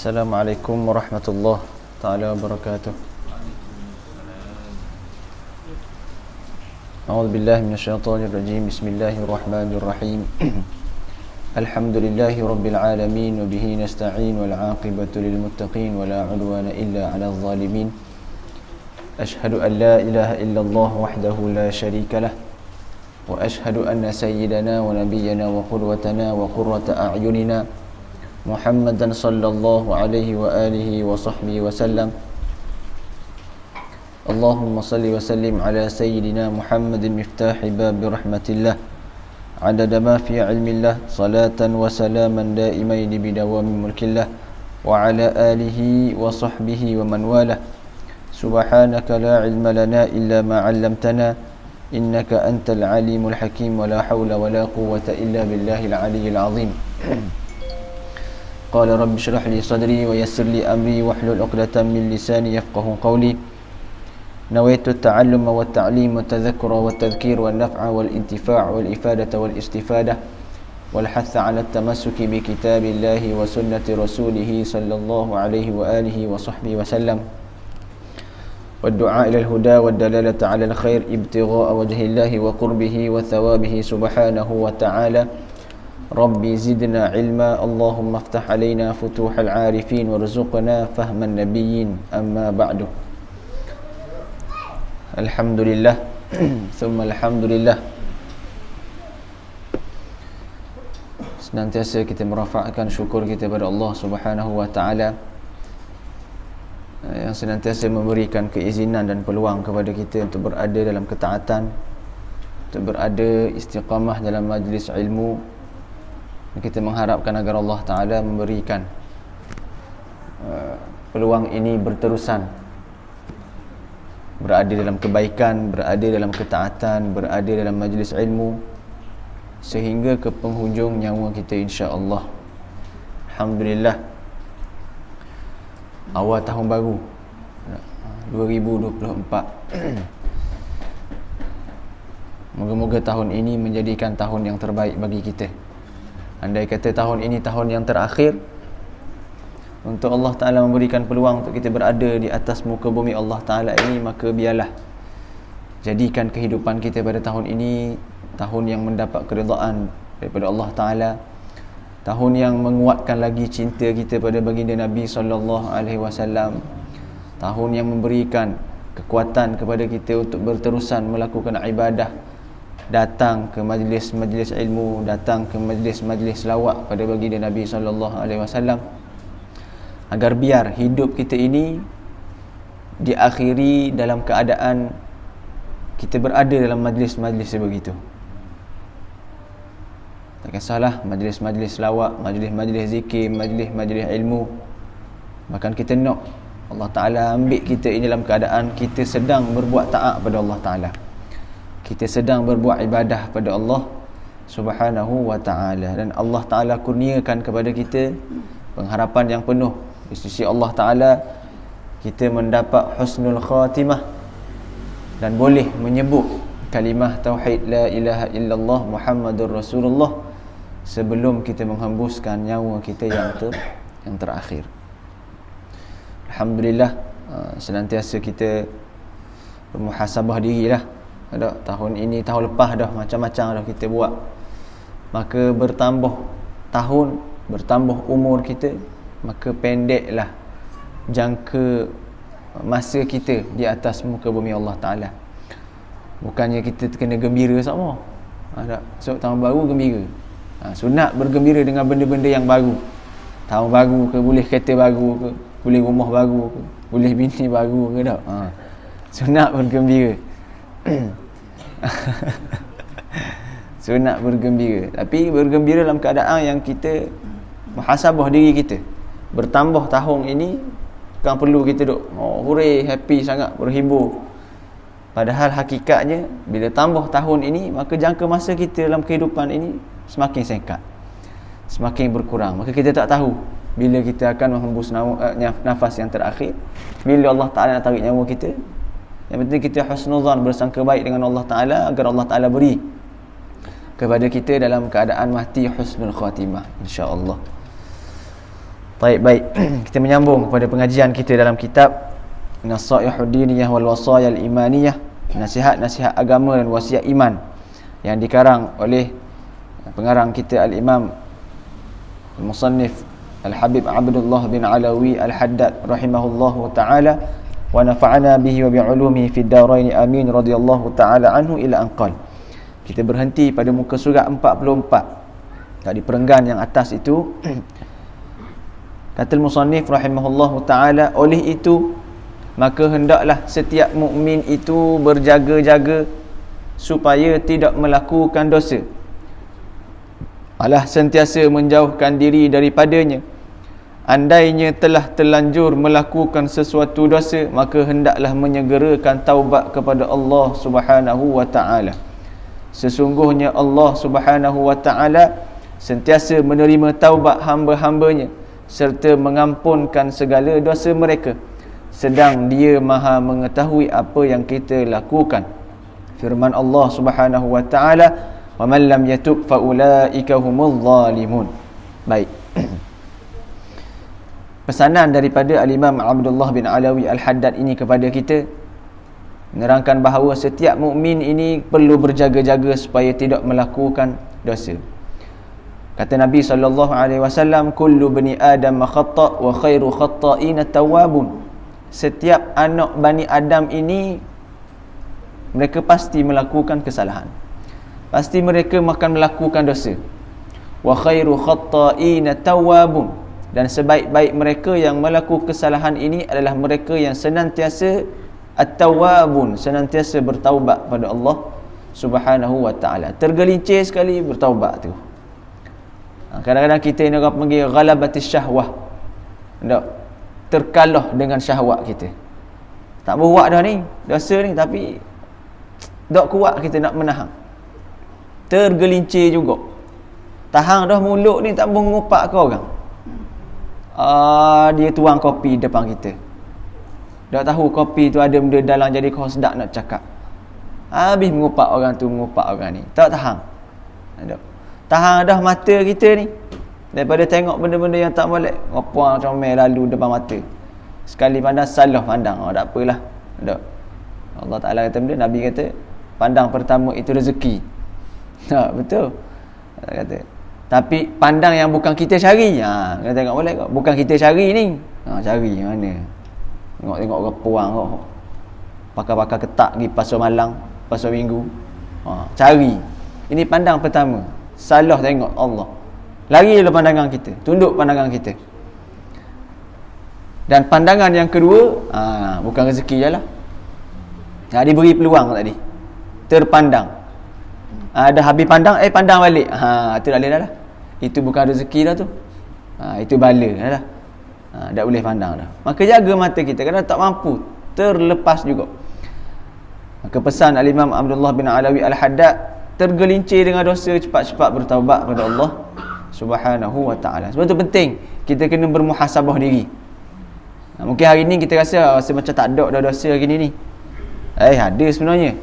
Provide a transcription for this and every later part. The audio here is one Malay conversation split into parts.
Assalamualaikum warahmatullahi taala wabarakatuh. A'udzu billahi minasyaitonir rajim. Bismillahirrahmanirrahim. Alhamdulillahi rabbil alamin wa bihi nasta'in wal 'aqibatu lil muttaqin wa la 'udwana illa 'alal zalimin. Ashhadu an la ilaha illallah wahdahu la syarika lah wa ashhadu anna sayyidana wa nabiyyana wa qudwatana wa qurrata a'yunina Muhammadan sallallahu alaihi wa alihi wa sahbihi wa sallam. Allahumma salli wa sallim ala sayyidina Muhammadin miftahi babi rahmatillah adada ma fi ilmillah salatan wa salaman daimaini bidawami mulkillah wa ala alihi wa sahbihi wa man walah. Subhanaka la ilma lana illa ma 'allamtana innaka antal alimul hakim wa la hawla wa la quwwata illa billahil aliyyil azim. Qala rabbi shrah li sadri wa yassir li amri wahlul 'uqdatam min lisani yafqahu qawli. Nawaitu at-ta'alluma wat ta'lim wat tadhakkura wat tadhkir wan naf'a wal intifa' wal ifadata wal istifadah wal hatha 'ala at-tamassuki bi kitabillahi wa sunnati rasulih sallallahu alaihi wa alihi wa sahbihi wa sallam. Wad du'a ila al-huda wad dalalata 'ala al-khair ibtigha'a wajhillahi wa qurbihi wa thawabihi subhanahu wa ta'ala. Rabbi zidna ilma, Allahumma aftah alaina futuhal arifin warzuqna fahman nabiyyin, amma ba'du. Alhamdulillah thumma alhamdulillah, senantiasa kita merafa'kan syukur kita kepada Allah Subhanahu wa ta'ala yang senantiasa memberikan keizinan dan peluang kepada kita untuk berada dalam ketaatan, untuk berada istiqamah dalam majlis ilmu. Kita mengharapkan agar Allah Ta'ala memberikan peluang ini berterusan, berada dalam kebaikan, berada dalam ketaatan, berada dalam majlis ilmu sehingga ke penghujung nyawa kita, insya-Allah. Alhamdulillah, awal tahun baru 2024. Moga-moga tahun ini menjadikan tahun yang terbaik bagi kita. Andai kata tahun ini tahun yang terakhir untuk Allah Ta'ala memberikan peluang untuk kita berada di atas muka bumi Allah Ta'ala ini, maka biarlah jadikan kehidupan kita pada tahun ini tahun yang mendapat keridaan daripada Allah Ta'ala, tahun yang menguatkan lagi cinta kita pada baginda Nabi SAW, tahun yang memberikan kekuatan kepada kita untuk berterusan melakukan ibadah, datang ke majlis-majlis ilmu, datang ke majlis-majlis lawak pada baginda Nabi SAW, agar biar hidup kita ini diakhiri dalam keadaan kita berada dalam majlis-majlis sebegitu. Tak kisahlah majlis-majlis lawak, majlis-majlis zikir, majlis-majlis ilmu, bahkan kita nak Allah Ta'ala ambil kita ini dalam keadaan kita sedang berbuat taat pada Allah Ta'ala, kita sedang berbuat ibadah pada Allah Subhanahu wa ta'ala, dan Allah Ta'ala kurniakan kepada kita pengharapan yang penuh di sisi Allah Ta'ala, kita mendapat husnul khatimah dan boleh menyebut kalimah tauhid la ilaha illallah Muhammadur Rasulullah sebelum kita menghembuskan nyawa kita yang terakhir. Alhamdulillah, senantiasa kita bermuhasabah dirilah. Tahun ini, tahun lepas dah macam-macam dah kita buat, maka bertambah tahun, bertambah umur kita, maka pendeklah jangka masa kita di atas muka bumi Allah Ta'ala. Bukannya kita kena gembira sama, so tahun baru gembira, sunat bergembira dengan benda-benda yang baru. Tahun baru ke, boleh kereta baru ke, boleh rumah baru ke, boleh bini baru ke, tak? Sunat bergembira. Sunat bergembira, tapi bergembira dalam keadaan yang kita muhasabah diri kita. Bertambah tahun ini, kan perlu kita duk hurray, happy sangat, berhibur. Padahal hakikatnya bila tambah tahun ini, maka jangka masa kita dalam kehidupan ini semakin singkat, semakin berkurang. Maka kita tak tahu bila kita akan menghembus nafas yang terakhir, bila Allah Ta'ala nak tarik nyawa kita. Yang penting kita husnuzan, bersangka baik dengan Allah Ta'ala, agar Allah Ta'ala beri kepada kita dalam keadaan mati husnul khatimah, insya-Allah. Baik. Kita menyambung kepada pengajian kita dalam kitab Nasaihud Diniyah wal Wasaya al Imaniyah, nasihat-nasihat agama dan wasiat iman, yang dikarang oleh pengarang kita Al-Imam Al-Musannif Al-Habib Abdullah bin Alawi Al-Haddad rahimahullahu ta'ala wa nafa'ana bihi wa bi'ulumihi fid darain amin radhiyallahu ta'ala anhu ila anqal. Kita berhenti pada muka surat 44 tadi perenggan yang atas itu. Kata Musannif rahimahullahu ta'ala, oleh itu maka hendaklah setiap mukmin itu berjaga-jaga supaya tidak melakukan dosa, malah sentiasa menjauhkan diri daripadanya. Andainya telah terlanjur melakukan sesuatu dosa, maka hendaklah menyegerakan taubat kepada Allah Subhanahu wa ta'ala. Sesungguhnya Allah Subhanahu wa ta'ala sentiasa menerima taubat hamba-hambanya serta mengampunkan segala dosa mereka, sedang Dia Maha mengetahui apa yang kita lakukan. Firman Allah Subhanahu wa ta'ala, "Wa man lam yatub fa ulaika humul zalimun." Baik. Pesanan daripada Al-Imam Abdullah bin Alawi Al-Haddad ini kepada kita menerangkan bahawa setiap mukmin ini perlu berjaga-jaga supaya tidak melakukan dosa. Kata Nabi SAW, kullu bani Adam khata' wa khairu khata'in at-tawwabun. Setiap anak Bani Adam ini mereka pasti melakukan kesalahan, pasti mereka akan melakukan dosa. Wa khairu khata'in at-tawwabun, dan sebaik-baik mereka yang melakukan kesalahan ini adalah mereka yang senantiasa at-tawwabun, senantiasa bertaubat pada Allah Subhanahu wa ta'ala. Tergelincir sekali bertaubat tu. Kadang-kadang kita ni orang panggil ghalabatis syahwah, tak terkalah dengan syahwat kita. Tak buat dah ni dosa ni, tapi tak kuat kita nak menahan. Tergelincir juga. Tahan dah mulut ni, tak mengupak ke orang. Dia tuang kopi depan kita. Tak tahu kopi tu ada benda dalam, jadi kau sedap nak cakap. Habis mengupak orang tu, mengupak orang ni. Tak tahan. Tahan dah mata kita ni daripada tengok benda-benda yang tak boleh. Ngopuang comel lalu depan mata. Sekali pandang salah pandang. Tak apalah. Tak. Allah Ta'ala kata benda, Nabi kata pandang pertama itu rezeki. Tak, betul. Kata. Tapi pandang yang bukan kita cari. Kita tengok boleh kok. Bukan kita cari ni. Cari mana? Tengok orang puang kok. Pakar-pakar ketak pergi pasar malang, pasar minggu. Cari. Ini pandang pertama. Salah tengok Allah. Lari dalam pandangan kita, tunduk pandangan kita. Dan pandangan yang kedua, bukan rezeki je lah. Diberi peluang tadi, terpandang. Dah habis pandang, pandang balik. Itu dah boleh dah lah. Itu bukan rezeki dah tu. Itu bala dah lah. Tak boleh pandang dah. Maka jaga mata kita, kerana tak mampu, terlepas juga. Maka pesan Al-Imam Abdullah bin Alawi Al-Haddad, tergelincir dengan dosa, cepat-cepat bertaubat kepada Allah Subhanahu wa ta'ala. Sebab itu penting kita kena bermuhasabah diri. Mungkin hari ni kita rasa macam tak ada dosa hari ni. Ada sebenarnya.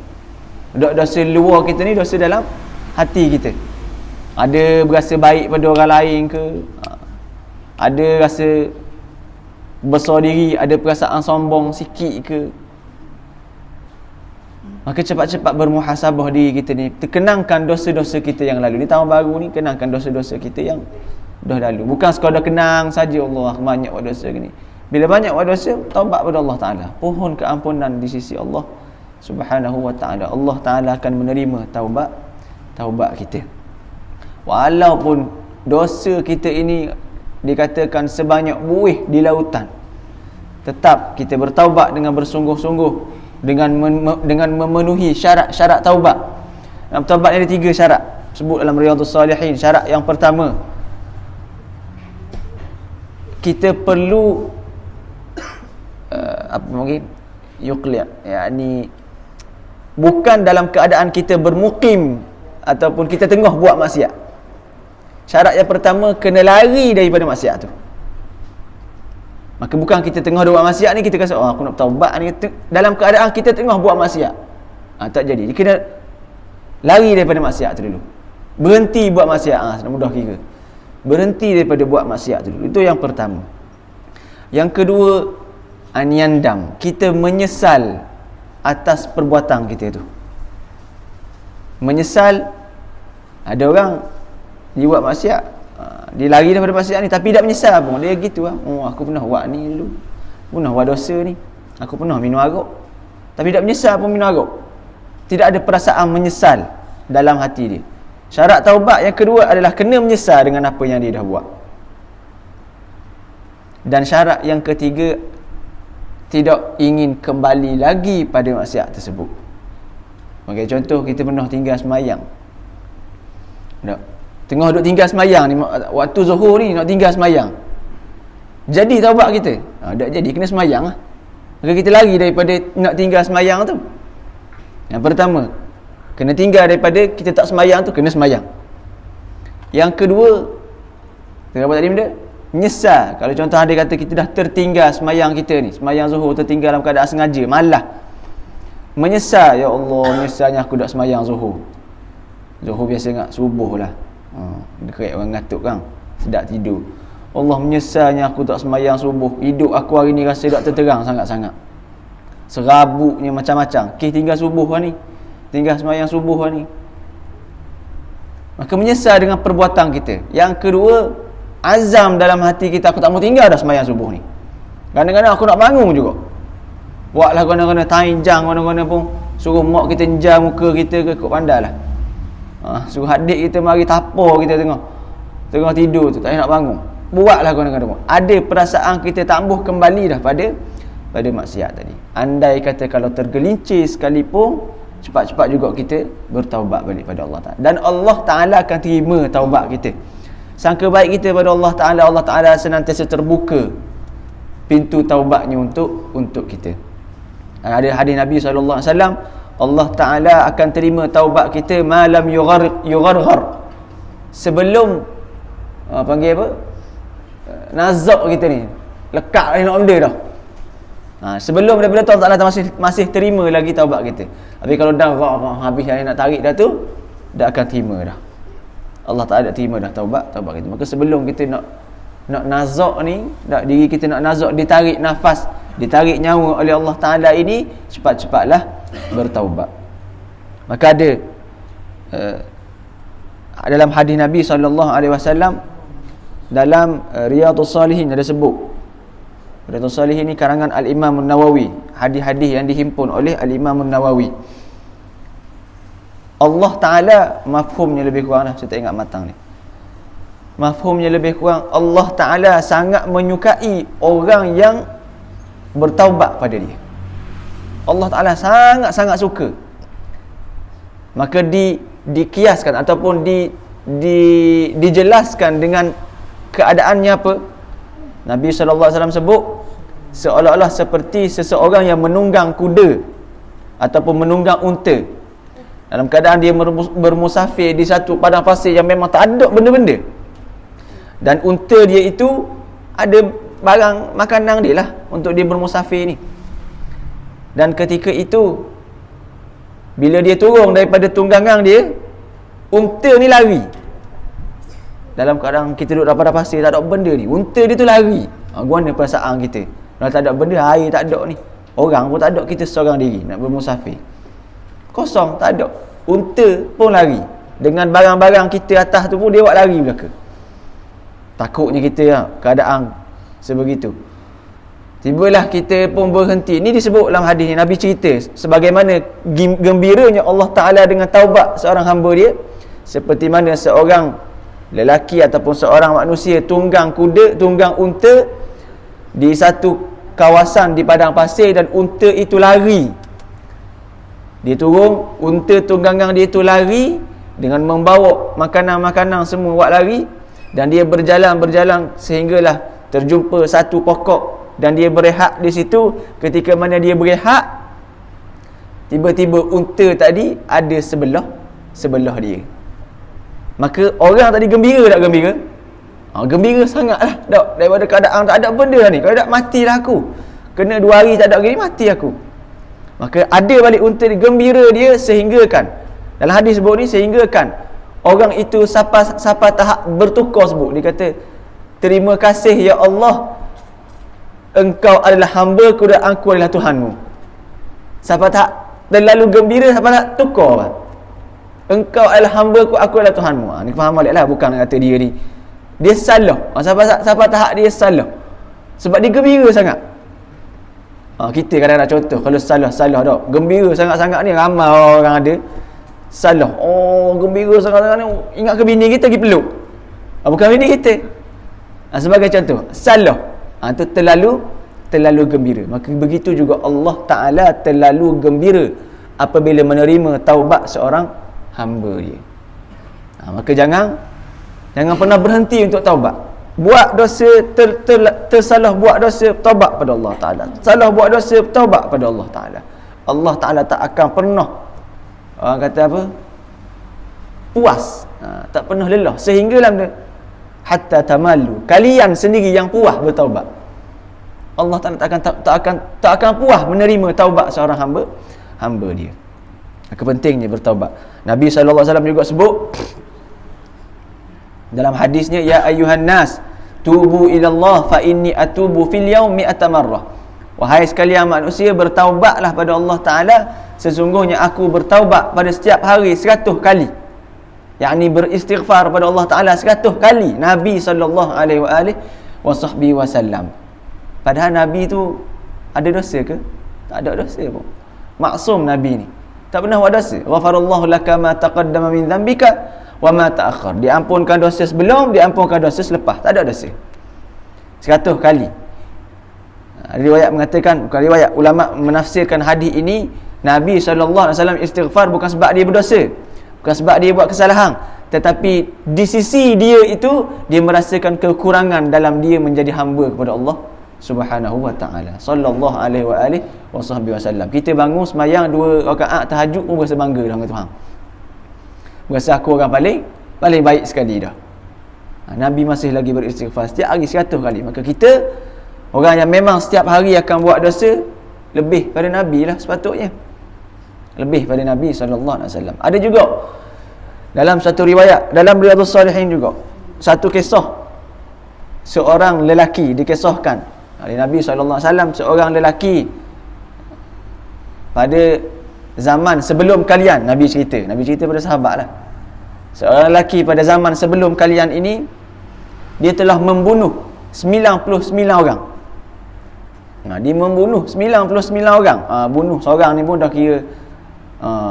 Dosa luar kita ni, dosa dalam hati kita. Ada berasa baik pada orang lain ke, ada rasa besar diri, ada perasaan sombong sikit ke. Maka cepat-cepat bermuhasabah diri kita ni. Kenangkan dosa-dosa kita yang lalu. Di tahun baru ni, kenangkan dosa-dosa kita yang dah lalu. Bukan sekadar kenang saja, Allah banyak buat dosa ni. Bila banyak buat dosa, taubat pada Allah Ta'ala. Pohon keampunan di sisi Allah Subhanahu wa ta'ala. Allah Ta'ala akan menerima taubat kita. Walaupun dosa kita ini dikatakan sebanyak buih di lautan, tetap kita bertaubat dengan bersungguh-sungguh, dengan memenuhi syarat-syarat taubat. Dalam taubat ada 3 syarat sebut dalam Riyadhus Salihin. Syarat yang pertama, kita perlu yakni bukan dalam keadaan kita bermukim ataupun kita tengah buat maksiat. Syarat yang pertama, kena lari daripada maksiat tu. Maka bukan kita tengah buat maksiat ni, kita rasa aku nak taubat ni, dalam keadaan kita tengah buat maksiat. Tak jadi. Dia kena lari daripada maksiat tu dulu. Berhenti buat maksiat. Senang mudah kira. Berhenti daripada buat maksiat tu dulu. Itu yang pertama. Yang kedua, anyandam, kita menyesal atas perbuatan kita tu. Menyesal. Ada orang dia buat maksiat, dia lari daripada maksiat ni tapi tak menyesal pun. Dia gitu lah, oh aku pernah buat ni dulu, pernah buat dosa ni, aku pernah minum arak, tapi tak menyesal pun minum arak. Tidak ada perasaan menyesal dalam hati dia. Syarat taubat yang kedua adalah kena menyesal dengan apa yang dia dah buat. Dan syarat yang ketiga, tidak ingin kembali lagi pada maksiat tersebut. Okay, contoh, kita pernah tinggal semayang. Tengah duduk tinggal semayang ni, waktu zuhur ni nak tinggal semayang, jadi taubat kita? Tak jadi, kena semayang lah. Maka kita lari daripada nak tinggal semayang tu. Yang pertama, kena tinggal daripada kita tak semayang tu, kena semayang. Yang kedua, kita apa tadi benda? Menyesal. Kalau contoh ada kata kita dah tertinggal semayang kita ni, semayang zuhur tertinggal dalam keadaan sengaja, malah menyesal, ya Allah, menyesalnya aku dah semayang zuhur. Zuhur biasa ingat subuh lah. Dekat orang ngatuk kan, sedap tidur. Allah, menyesalnya aku tak semayang subuh. Hidup aku hari ni rasa tak terterang sangat-sangat. Serabuknya macam-macam. Tinggal subuh lah ni, tinggal semayang subuh lah ni. Maka menyesal dengan perbuatan kita. Yang kedua, azam dalam hati kita, aku tak mau tinggal dah semayang subuh ni. Kadang-kadang aku nak bangun juga. Buatlah gana-gana tainjang, gana-gana pun suruh mak kita jam muka kita ke kok pandai lah. Suruh adik kita mari tapor kita tengah tidur tu, tak nak bangun. Buatlah gana-gana pun. Ada perasaan kita tambuh kembali dah pada maksiat tadi. Andai kata kalau tergelincir sekalipun, cepat-cepat juga kita bertaubat balik pada Allah Ta'ala. Dan Allah Ta'ala akan terima taubat kita. Sangka baik kita pada Allah Ta'ala senantiasa terbuka pintu taubatnya untuk kita. Ada hadis Nabi SAW, Allah Ta'ala akan terima taubat kita malam yugharghar, sebelum panggil apa, nazak kita ni lekat dah nak benda dah. Sebelum daripada tu Allah Ta'ala masih terima lagi taubat kita. Tapi kalau dah habis nak tarik dah tu, dah akan terima dah. Allah Ta'ala dah terima dah taubat kita. Maka sebelum kita nak nazak ni, diri kita nak nazak, ditarik nafas, ditarik nyawa oleh Allah Ta'ala ini, cepat-cepatlah bertaubat. Maka ada dalam hadis Nabi SAW, dalam Riyadhus Salihin ada sebut. Riyadhus Salihin ni karangan Al-Imam Nawawi, hadis-hadis yang dihimpun oleh Al-Imam Nawawi. Allah Ta'ala, mafhumnya lebih kurang dah, saya tak ingat matang ni, mafhumnya lebih kurang, Allah Ta'ala sangat menyukai orang yang bertaubat pada dia. Allah Ta'ala sangat-sangat suka. Maka dikiaskan ataupun dijelaskan dengan keadaannya apa? Nabi SAW sebut seolah-olah seperti seseorang yang menunggang kuda ataupun menunggang unta, dalam keadaan dia bermusafir di satu padang pasir yang memang tak ada benda-benda, dan unta dia itu ada barang makanan dia lah untuk dia bermusafir ni. Dan ketika itu, bila dia turun daripada tunggangan dia, unta ni lari. Dalam keadaan kita duduk dalam pasir, tak ada benda ni, unta dia tu lari. Gimana perasaan kita kalau tak ada benda, air tak ada ni, orang pun tak ada, kita seorang diri nak bermusafir kosong, tak ada, unta pun lari. Dengan barang-barang kita atas tu pun dia buat lari belaka. Takutnya kita keadaan sebegitu. Tibalah kita pun berhenti. Ini disebut dalam hadis ni, Nabi cerita sebagaimana gembiranya Allah Ta'ala dengan taubat seorang hamba dia, seperti mana seorang lelaki ataupun seorang manusia tunggang kuda, tunggang unta di satu kawasan di padang pasir, dan unta itu lari. Dia turun, unta tunggangan dia itu lari dengan membawa makanan-makanan semua, buat lari. Dan dia berjalan sehinggalah terjumpa satu pokok, dan dia berehat di situ. Ketika mana dia berehat, tiba-tiba unta tadi ada sebelah dia. Maka orang tadi gembira tak gembira? Gembira sangatlah dak, daripada keadaan tak ada benda ni. Kalau tak, matilah aku. Kena 2 hari tak ada gini, mati aku. Maka ada balik unta ni, gembira dia sehinggakan, dalam hadis sebut ni, sehinggakan orang itu sampai tahap bertukar sebut. Dia kata, terima kasih ya Allah, engkau adalah hamba-Ku dan aku adalah Tuhanmu. Siapa tak terlalu gembira, siapa tak tukar lah. Engkau adalah hamba-Ku, aku adalah Tuhanmu. Ni faham balik lah, bukan kata dia ni dia salah. Siapa tak dia salah sebab dia gembira sangat. Kita kadang-kadang contoh kalau salah dah gembira sangat-sangat ni, ramai orang ada salah. Gembira sangat-sangat ni, ingat ke bini kita pergi peluk. Bukan bini kita. Sebagai contoh, salah. Itu terlalu gembira. Maka begitu juga Allah Ta'ala terlalu gembira apabila menerima taubat seorang hamba dia. Maka jangan pernah berhenti untuk taubat. Buat dosa, tersalah buat dosa, taubat pada Allah Ta'ala. Salah buat dosa, taubat pada Allah Ta'ala. Allah Ta'ala tak akan pernah, orang kata apa, puas, tak pernah lelah, sehinggalah dia hatta tamalu, kalian sendiri yang puas bertaubat. Allah Ta'ala tak akan puas menerima taubat seorang hamba dia. Maka pentingnya bertaubat. Nabi SAW juga sebut dalam hadisnya, ya ayyuhan nas tubu ilallah fa inni atubu fil yaum mi'ata marrah. Wahai sekalian manusia, bertaubatlah pada Allah Ta'ala, sesungguhnya aku bertaubat pada setiap hari 100 kali. Yakni beristighfar pada Allah Ta'ala 100 kali. Nabi SAW. Padahal Nabi tu ada dosa ke? Tak ada dosa pun. Maksum Nabi ni, tak pernah buat dosa. Ghafarallahu laka ma taqaddama min dhanbika wa ma ta'akhkhar. Diampunkan dosa sebelum, diampunkan dosa selepas. Tak ada dosa. 100 kali. Riwayat mengatakan, bukan riwayat, ulama menafsirkan hadis ini, Nabi SAW istighfar bukan sebab dia berdosa, bukan sebab dia buat kesalahan, tetapi di sisi dia itu, dia merasakan kekurangan dalam dia menjadi hamba kepada Allah Subhanahu wa ta'ala. Sallallahu alaihi wa alihi wasallam. Kita bangun semayang 2 rakaat tahajud pun berasa bangga dah, tuan. Berasa aku orang paling baik sekali dah. Nabi masih lagi beristighfar setiap hari 100 kali. Maka kita orang yang memang setiap hari akan buat dosa, lebih pada Nabi lah sepatutnya. Lebih pada Nabi SAW. Ada juga dalam satu riwayat, dalam Riyadhus Salihin juga, satu kisah seorang lelaki dikisahkan oleh Nabi SAW. Seorang lelaki pada zaman sebelum kalian, Nabi cerita pada sahabat lah. Seorang lelaki pada zaman sebelum kalian ini, dia telah membunuh 99 orang. Dia membunuh 99 orang. Bunuh seorang ni pun dah kira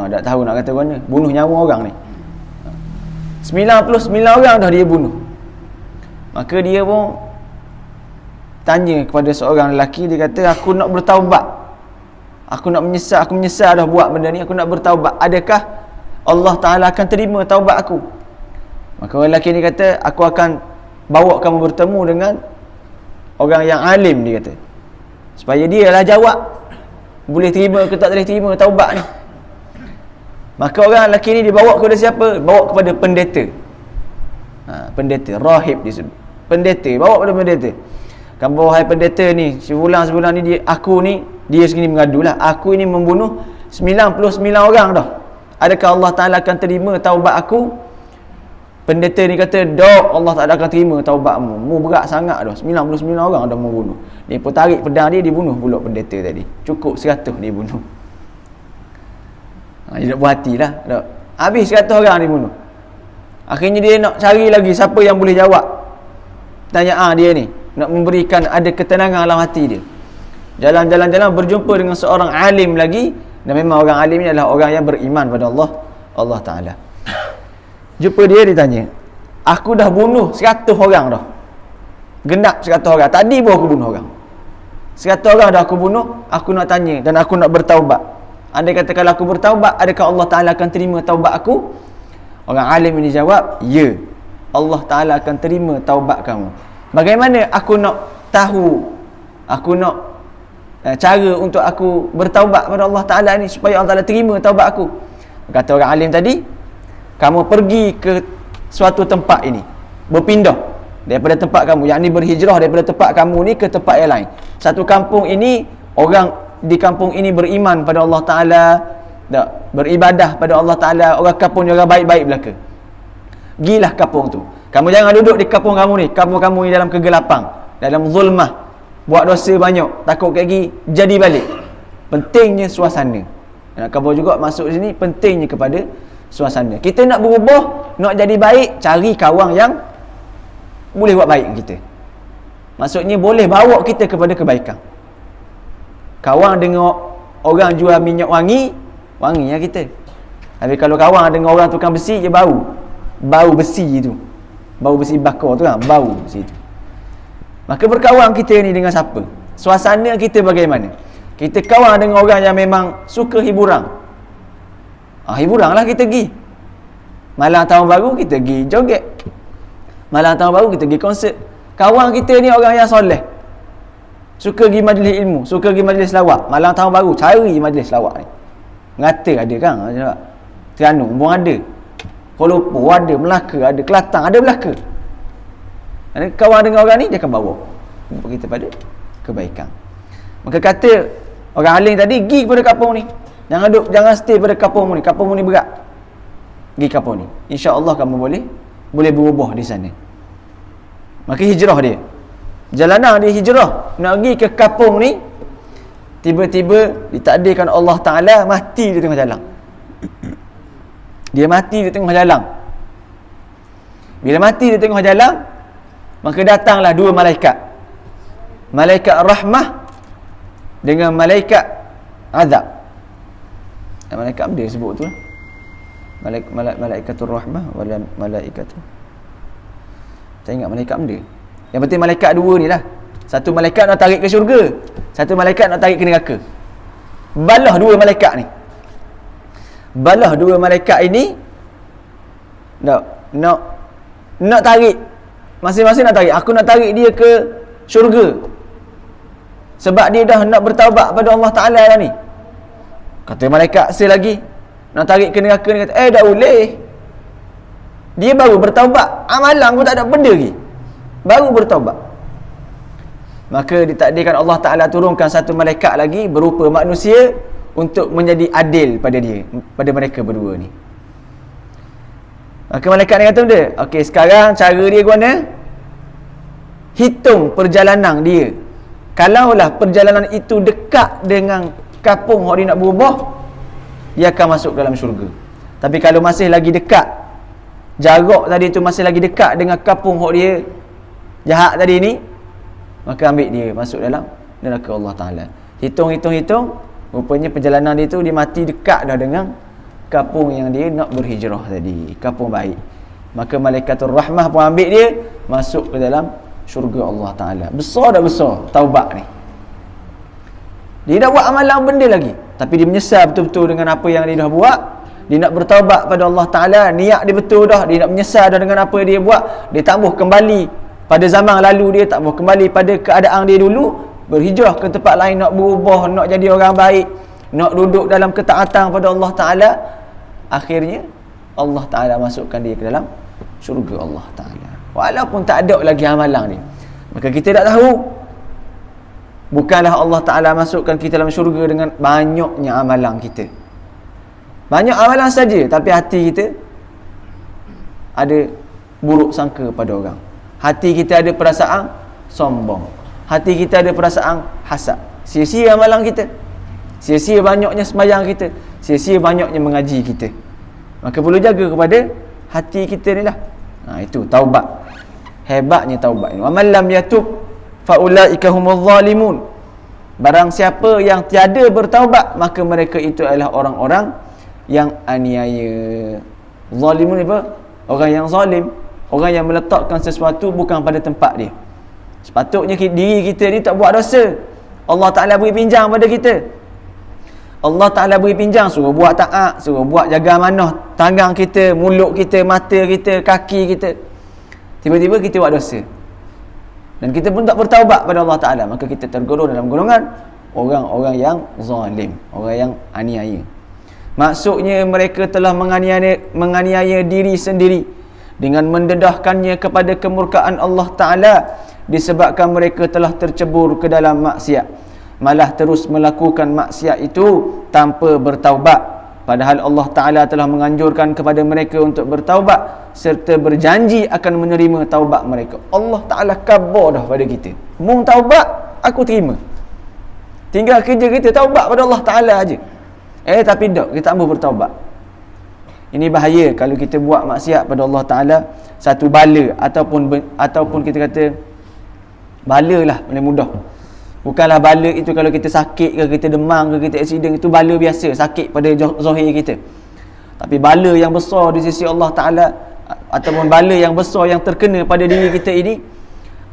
tak tahu nak kata mana, bunuh nyawa orang ni. 99 orang dah dia bunuh. Maka dia pun tanya kepada seorang lelaki, dia kata, aku nak bertaubat, aku menyesal dah buat benda ni, aku nak bertaubat, adakah Allah Ta'ala akan terima taubat aku? Maka orang lelaki ni kata, aku akan bawa kamu bertemu dengan orang yang alim, dia kata, supaya dia lah jawab boleh terima ke tak boleh terima taubat ni. Maka orang lelaki ni dibawa kepada siapa? Bawa kepada pendeta. Pendeta, rahib disebut. Pendeta, bawa kepada pendeta. Kamu, wahai pendeta ni, sebulan ni dia segini mengadulah, aku ini membunuh 99 orang dah. Adakah Allah Ta'ala akan terima taubat aku? Pendeta ni kata, dok, Allah Ta'ala akan terima taubatmu. Mu berat sangat dah, 99 orang dah membunuh. Dia pun tarik pedang dia, dibunuh pula pendeta tadi. Cukup 100 dia bunuh. Dia nak buat hatilah. Habis 100 orang dia bunuh. Akhirnya dia nak cari lagi siapa yang boleh jawab pertanyaan dia ni, nak memberikan ada ketenangan dalam hati dia. Jalan-jalan berjumpa dengan seorang alim lagi, dan memang orang alim ni adalah orang yang beriman pada Allah Ta'ala. Jumpa dia, ditanya, aku dah bunuh 100 orang dah, genap 100 orang, tadi pun aku bunuh orang 100 orang dah aku bunuh. Aku nak tanya dan aku nak bertaubat. Andai kata kalau aku bertaubat, adakah Allah Ta'ala akan terima taubat aku? Orang alim ini jawab, ya, Allah Ta'ala akan terima taubat kamu. Bagaimana aku nak tahu, aku nak cara untuk aku bertaubat pada Allah Ta'ala ni, supaya Allah Ta'ala terima taubat aku? Kata orang alim tadi, kamu pergi ke suatu tempat ini, berpindah daripada tempat kamu, yakni berhijrah daripada tempat kamu ni ke tempat yang lain. Satu kampung ini, orang di kampung ini beriman pada Allah Ta'ala, beribadah pada Allah Ta'ala, orang kampung ni orang baik-baik belaka. Gilah kampung tu. Kamu jangan duduk di kampung kamu ni. Kampung kamu ni dalam kegelapan, dalam zulmah, buat dosa banyak, takut lagi jadi balik. Pentingnya suasana. Nak khabar juga masuk sini, pentingnya kepada suasana. Kita nak berubah, nak jadi baik, cari kawan yang boleh buat baik kita. Maksudnya boleh bawa kita kepada kebaikan. Kawan dengan orang jual minyak wangi, wangi lah kita. Tapi kalau kawan dengan orang tukang besi, dia bau besi tu, bau besi bakar tu kan, bau situ. Maka berkawan kita ni dengan siapa? Suasana kita bagaimana? Kita kawan dengan orang yang memang suka hiburan. Hiburan lah kita pergi. Malam tahun baru kita pergi joget. Malam tahun baru kita pergi konsert. Kawan kita ni orang yang soleh, suka pergi majlis ilmu, suka pergi majlis lawak. Malam tahun baru cari majlis lawak ni. Ngata ada kan? Terengganu pun ada. Kuala Lumpur ada, Melaka ada, Kelantan ada, Melaka. Kawan dengan orang ni, dia akan bawa kita pada kebaikan. Maka kata orang alim tadi, pergi kepada kampung ni. Jangan stay pada kampung ni. Kampung ni berat. Pergi kampung ni. InsyaAllah kamu boleh berubah di sana. Maka hijrah dia. Jalanan dia hijrah. Nak pergi ke kampung ni, tiba-tiba ditakdirkan Allah Ta'ala mati di tengah jalan. Dia mati di tengah jalan. Bila mati di tengah jalan, maka datanglah dua malaikat. Malaikat rahmah dengan malaikat azab. Malaikat apa dia sebut tu lah? Malaikatur rahmah wala malaikatur. Tak ingat malaikat apa dia. Yang penting malaikat dua ni lah. Satu malaikat nak tarik ke syurga, satu malaikat nak tarik ke neraka. Balah dua malaikat ni. Balah dua malaikat ini nak tarik. Masing-masing nak tarik. Aku nak tarik dia ke syurga, sebab dia dah nak bertaubat pada Allah Ta'ala dah ni. Kata malaikat lagi nak tarik ke neraka ni, kata dah boleh. Dia baru bertaubat, amalan pun tak ada benda lagi, baru bertaubat. Maka ditakdirkan Allah Ta'ala turunkan satu malaikat lagi berupa manusia untuk menjadi adil pada dia, pada mereka berdua ni. Maka malaikat ni kata benda, okey, sekarang cara dia guna, hitung perjalanan dia. Kalaulah perjalanan itu dekat dengan kampung yang dia nak berubah, dia akan masuk dalam syurga. Tapi kalau masih lagi dekat, jarak tadi tu masih lagi dekat dengan kampung yang dia jahat tadi ni, maka ambil dia masuk dalam neraka Allah Ta'ala. Hitung, rupanya perjalanan dia tu, dia mati dekat dah dengan kampung yang dia nak berhijrah tadi, kampung baik. Maka Malaikatur Rahmah pun ambil dia masuk ke dalam syurga Allah Ta'ala. Besar dah besar taubat ni. Dia dah buat amalan benda lagi, tapi dia menyesal betul-betul dengan apa yang dia dah buat. Dia nak bertaubat pada Allah Ta'ala, niat dia betul dah. Dia nak menyesal dah dengan apa dia buat. Dia tak mahu kembali pada zaman lalu dia, tak mahu kembali pada keadaan dia dulu. Berhijrah ke tempat lain, nak berubah, nak jadi orang baik, nak duduk dalam ketaatan pada Allah Ta'ala. Akhirnya Allah Ta'ala masukkan dia ke dalam syurga Allah Ta'ala, walaupun tak ada lagi amalan ni. Maka kita tak tahu, bukanlah Allah Ta'ala masukkan kita dalam syurga dengan banyaknya amalan kita. Banyak amalan saja, tapi hati kita ada buruk sangka pada orang. Hati kita ada perasaan sombong. Hati kita ada perasaan hasad. Sia-sia amalan kita. Sia-sia banyaknya sembahyang kita. Sia-sia banyaknya mengaji kita. Maka perlu jaga kepada hati kita ni lah. Itu taubat. Hebatnya taubat ini. Wa man lam yatub fa ulaika humuz zalimun. Barang siapa yang tiada bertaubat, maka mereka itu adalah orang-orang yang aniaya. Zalimun ni apa? Orang yang zalim, orang yang meletakkan sesuatu bukan pada tempat dia. Sepatutnya diri kita ni tak buat dosa, Allah Ta'ala beri pinjang pada kita. Allah Ta'ala beri pinjang, suruh buat taat, suruh buat jaga amanah tangan kita, mulut kita, mata kita, kaki kita. Tiba-tiba kita buat dosa dan kita pun tak bertaubat pada Allah Ta'ala, maka kita tergolong dalam golongan orang-orang yang zalim, orang yang aniaya. Maksudnya mereka telah menganiaya diri sendiri dengan mendedahkannya kepada kemurkaan Allah Ta'ala, disebabkan mereka telah tercebur ke dalam maksiat, malah terus melakukan maksiat itu tanpa bertaubat. Padahal Allah Ta'ala telah menganjurkan kepada mereka untuk bertaubat serta berjanji akan menerima taubat mereka. Allah Ta'ala khabar dah pada kita, mung taubat aku terima. Tinggal kerja kita taubat pada Allah Ta'ala aja. Tapi tak, kita ambil bertaubat. Ini bahaya kalau kita buat maksiat pada Allah Ta'ala, satu bala ataupun kita kata bala lah paling mudah. Bukanlah bala itu kalau kita sakit ke, kita demam ke, kita aksiden, itu bala biasa, sakit pada zahir kita. Tapi bala yang besar di sisi Allah Ta'ala, ataupun bala yang besar yang terkena pada diri kita ini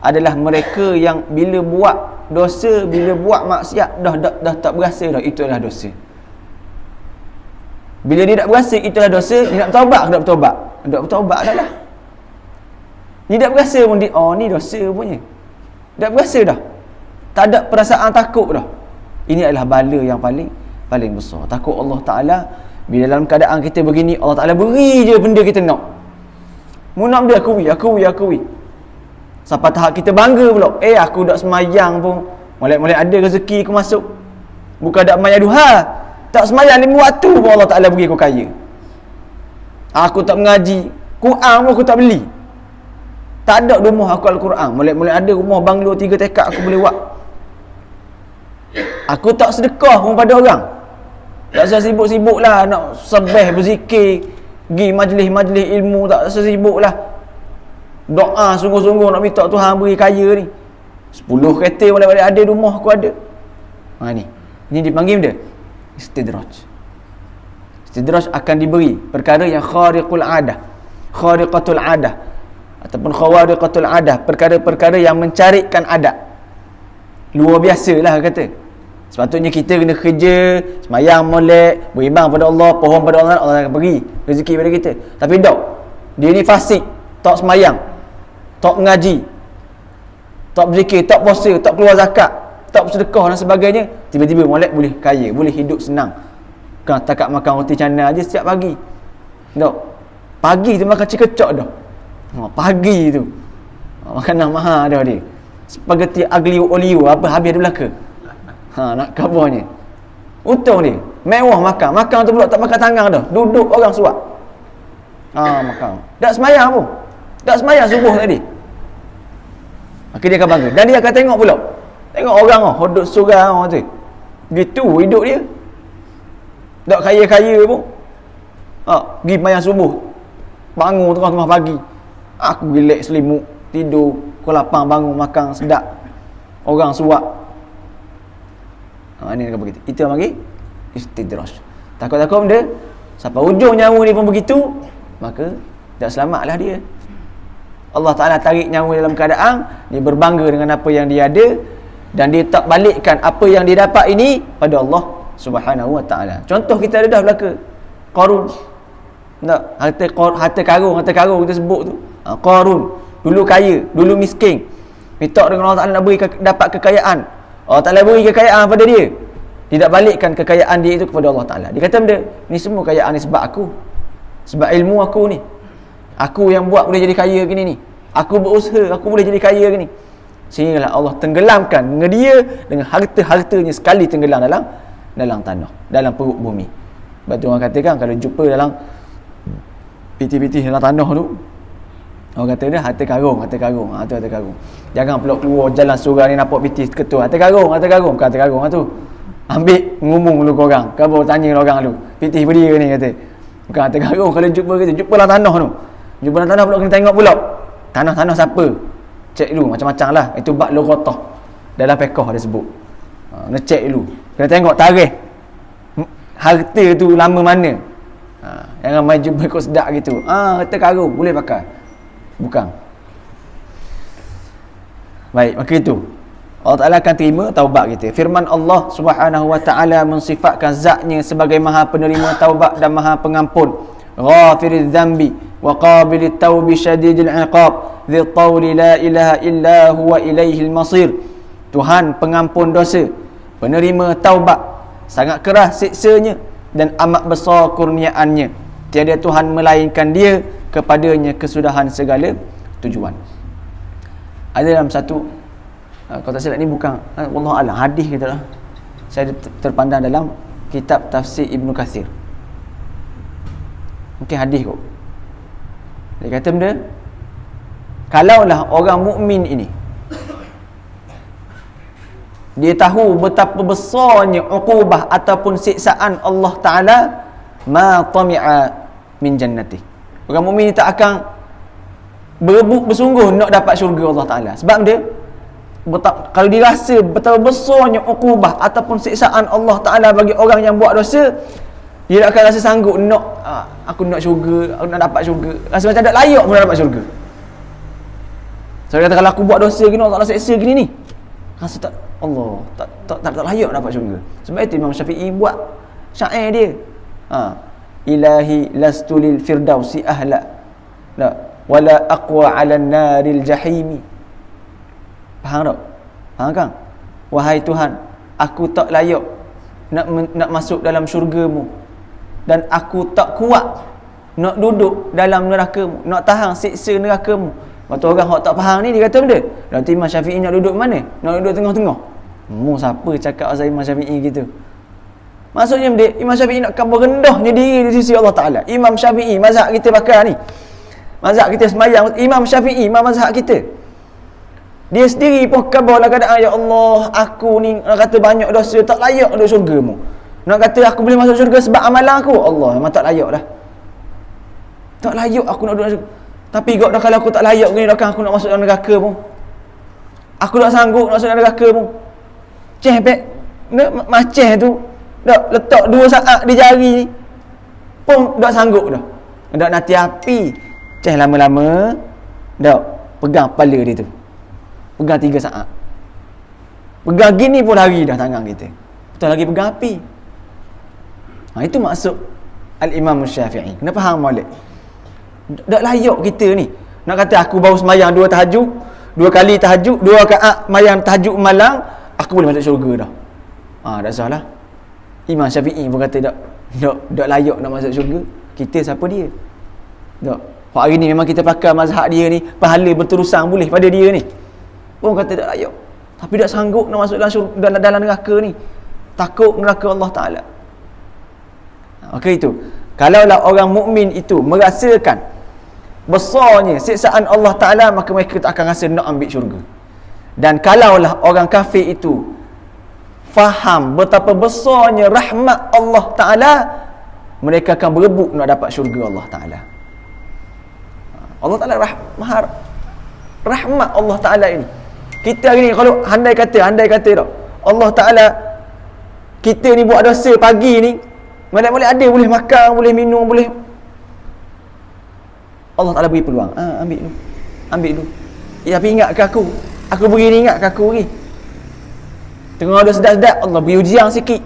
adalah mereka yang bila buat dosa, bila buat maksiat dah tak berasa dah itu adalah dosa. Bila dia tak berasa itulah dosa, dia nak bertaubat ke tak bertaubat? Tak bertaubat dah lah. Dia tak berasa pun dia, ni dosa punya. Tak berasa dah. Tak ada perasaan takut dah. Ini adalah bala yang paling besar. Takut Allah Ta'ala. Bila dalam keadaan kita begini, Allah Ta'ala beri je benda kita nak. Mu nak dia akui. Sampai tahap kita bangga pula. Aku tak semayang pun, molek-molek ada rezeki aku masuk. Bukan tak semayang duha, tak semayang 5 waktu pun Allah Ta'ala beri aku kaya. Aku tak mengaji Quran pun aku tak beli. Tak ada rumah aku Al-Quran, molek-molek ada rumah banglo 3 tekak aku boleh buat. Aku tak sedekah pun pada orang. Tak usah sibuk-sibuk lah nak sebeh berzikir, pergi majlis-majlis ilmu, tak usah sibuk lah. Doa sungguh-sungguh nak minta Tuhan beri kaya ni. 10 kereta balik-balik ada, rumah aku ada. Ni dipanggil dia istidraj. Istidraj akan diberi perkara yang khariqatul adah ataupun khawariqatul adah, perkara-perkara yang mencarikan adat. Luar biasa lah kata. Sepatutnya kita kena kerja, semayang molek, beriman pada Allah, pohon pada Allah, Allah akan bagi rezeki pada kita. Tapi tak, dia ni fasik, tak semayang, tak mengaji, tak berzikir, tak puasa, tak keluar zakat, tak bersedekah dan sebagainya. Tiba-tiba molek boleh kaya, boleh hidup senang. Kan takat makan roti canai aja setiap pagi. Tak, pagi tu makan cikecok dah. Pagi tu makanan mahal dah dia. Spaghetti aglio olio apa habis ada belaka. Nak kabarnya. Untung dia mewah makan tu pula tak makan tangan dah. Duduk orang suap. Makan. Tak semayang pun. Tak semayang subuh tadi. Maka dia akan bangga. Dan dia akan tengok pula. Tengok orang hodok surau tu. Gitu hidup dia. Tak kaya-kaya pun. Pergi semayang subuh. Bangun tengah-tengah pagi. Aku relax selimut, tidur, pukul 8 bangun, makan sedap. Orang suap. Ini akan begitu. Itu yang bagi istidraj. Takut-takut benda sampai ujung nyawa ni pun begitu, maka tak selamatlah dia. Allah Ta'ala tarik nyawa dalam keadaan dia berbangga dengan apa yang dia ada, dan dia tak balikkan apa yang dia dapat ini pada Allah Subhanahu Wa Ta'ala. Contoh kita ada dah belaka Qarun. Tak, harta karung kita sebut tu. Qarun dulu kaya, dulu miskin, minta dengan Allah Ta'ala nak beri dapat kekayaan. Allah Ta'ala beri kekayaan pada dia, tidak balikkan kekayaan dia itu kepada Allah Ta'ala. Dia kata benda ni semua kekayaan ni sebab aku, sebab ilmu aku ni, aku yang buat boleh jadi kaya gini ni, aku berusaha aku boleh jadi kaya gini. Sehinggalah Allah tenggelamkan dia dengan harta-hartanya sekali tenggelam dalam tanah, dalam perut bumi. Sebab tu orang katakan kalau jumpa dalam piti-piti dalam tanah tu, orang kata dia harta karung. Tu harta karung. Jangan pula keluar jalan surau ni nampak piti ketua. Harta karung. Bukan harta karung tu. Ambil ngumung dulu korang. Kau tanya orang dulu. Piti beri ke ni kata. Bukan harta karung. Kalau jumpa kita, jumpa dalam tanah tu. Jumpa dalam tanah pula kena tengok pula. Tanah siapa? Cek dulu macam-macam lah. Itu bak logotah. Dalam pekoh dia sebut. Kena cek dulu. Kena tengok tarikh. Harta tu lama mana. Jangan main jumpa ikut sedak gitu. Harta karung boleh pakai. Bukan. Baik, maka itu Allah Ta'ala akan terima taubat kita. Firman Allah Subhanahu Wa Ta'ala mensifatkan zatnya sebagai maha penerima taubat dan maha pengampun. Ghafiriz zambi wa qabilit taubi syadidil iqab dzil tawli la ilaha illa huwa ilaihil masir. Tuhan pengampun dosa, penerima taubat, sangat keras siksanya dan amat besar kurniaannya. Tiada Tuhan melainkan dia, kepadanya kesudahan segala tujuan. Ada dalam satu, kalau tak silap ni bukan, wallahualam, hadis kita lah. Saya terpandang dalam kitab tafsir Ibnu Katsir. Mungkin hadis kot. Dia kata benda, kalaulah orang mukmin ini dia tahu betapa besarnya uqubah ataupun siksaan Allah Ta'ala, ma tami'a min jannati. Orang mukmin tak akan berebut bersungguh nak dapat syurga Allah Ta'ala. Sebab dia kalau dia rasa betapa besarnya uqubah ataupun siksaan Allah Ta'ala bagi orang yang buat dosa, dia tak akan rasa sanggup nak aku nak syurga, aku nak dapat syurga. Rasa macam tak layak pun nak dapat syurga. Saya kata kalau aku buat dosa gini, Allah Ta'ala seksa gini ni, rasa tak, Allah tak layak dapat syurga. Sebab itu Imam Syafi'i buat syair dia, ilahi lastu lil firdausi ahla wala aqwa ala naril jahimi. Faham tak? Faham kan? Wahai Tuhan, aku tak layak nak masuk dalam syurga-Mu, dan aku tak kuat nak duduk dalam neraka-Mu, nak tahan siksa neraka-Mu. Waktu orang hak tak faham ni, dia kata benda, nanti Imam Syafi'i nak duduk mana? Nak duduk tengah-tengah. Siapa cakap pasal Imam Syafi'i gitu? Maksudnya dia, Imam Syafi'i nak kabar rendahnya diri di sisi Allah Ta'ala. Imam Syafi'i, mazhab kita bakar ni, mazhab kita semayang, Imam Syafi'i, mazhab kita, dia sendiri pun kabarlah keadaan, ya Allah, aku ni nak kata banyak dosa, tak layak duduk syurga-Mu. Nak kata aku boleh masuk syurga sebab amalan aku, Allah memang tak layak dah. Tak layak aku nak duduk syurga. Tapi kau dah, kalau aku tak layak gini, dah kan aku nak masuk dalam neraka pun, aku tak sanggup nak masuk dalam neraka pun. Pek maceh tu dah letak 2 saat di jari ni pun tak sanggup dah. Dak nanti api lama-lama dak pegang kepala dia tu, pegang 3 saat, pegang gini pun lari dah tangan kita, betul lagi pegang api. Itu maksud Al-Imam Syafi'i. Kena faham molek. Tak layak kita ni nak kata aku baru semayang 2 tahajud, 2 kali tahajud, 2 rakaat mayang tahajud malam, aku boleh masuk syurga dah. Tak salah. Imam Syafi'i pun kata tak layak nak masuk syurga. Kita siapa dia? Tak. Hari ni memang kita pakai mazhab dia ni, pahala berterusan boleh pada dia ni, pun kata tak layak. Tapi tak sanggup nak masuk dalam neraka ni, takut neraka Allah Ta'ala. Maka itu, kalaulah orang mukmin itu merasakan besarnya siksaan Allah Ta'ala, maka mereka tak akan rasa nak ambil syurga. Dan kalaulah orang kafir itu faham betapa besarnya rahmat Allah Ta'ala, mereka akan berebut nak dapat syurga Allah Ta'ala. Allah Ta'ala rahmat Allah Ta'ala ini. Kita hari ni kalau andai kata tak, Allah Ta'ala, kita ni buat dosa pagi ni, boleh ada, boleh makan, boleh minum, boleh, Allah Ta'ala beri peluang, ambil dulu. Tapi ingat ke aku beri ni, ingat ke aku ni, tengah ada sedap-sedap, Allah beri ujian sikit,